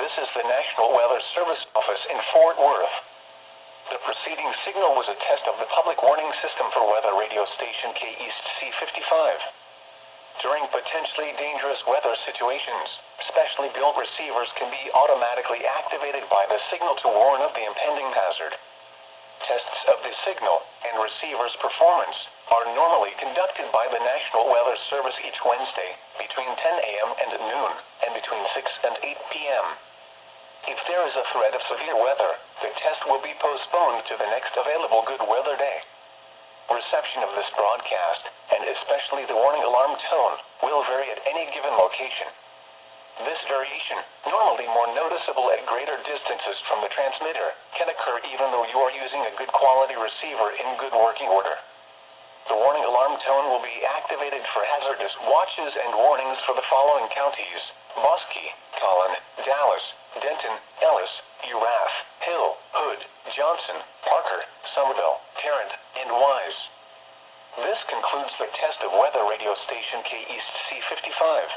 This is the National Weather Service office in Fort Worth. The preceding signal was a test of the public warning system for weather radio station KEC55. During potentially dangerous weather situations, specially built receivers can be automatically activated by the signal to warn of the impending hazard. Tests of the signal and receiver's performance are normally conducted by the National Weather Service each Wednesday between 10 a.m. and noon, and between 6 and 8 p.m. If there is a threat of severe weather, the test will be postponed to the next available good weather day. Reception of this broadcast, and especially the warning alarm tone, will vary at any given location. This variation, normally more noticeable at greater distances from the transmitter, can occur even though you are using a good quality receiver in good working order. The warning alarm tone will be activated for hazardous watches and warnings for the following counties: Bosque, Collin, Dallas, Denton, Ellis, Urath, Hill, Hood, Johnson, Parker, Somerville, Tarrant, and Wise. This concludes the test of weather radio station KEC55.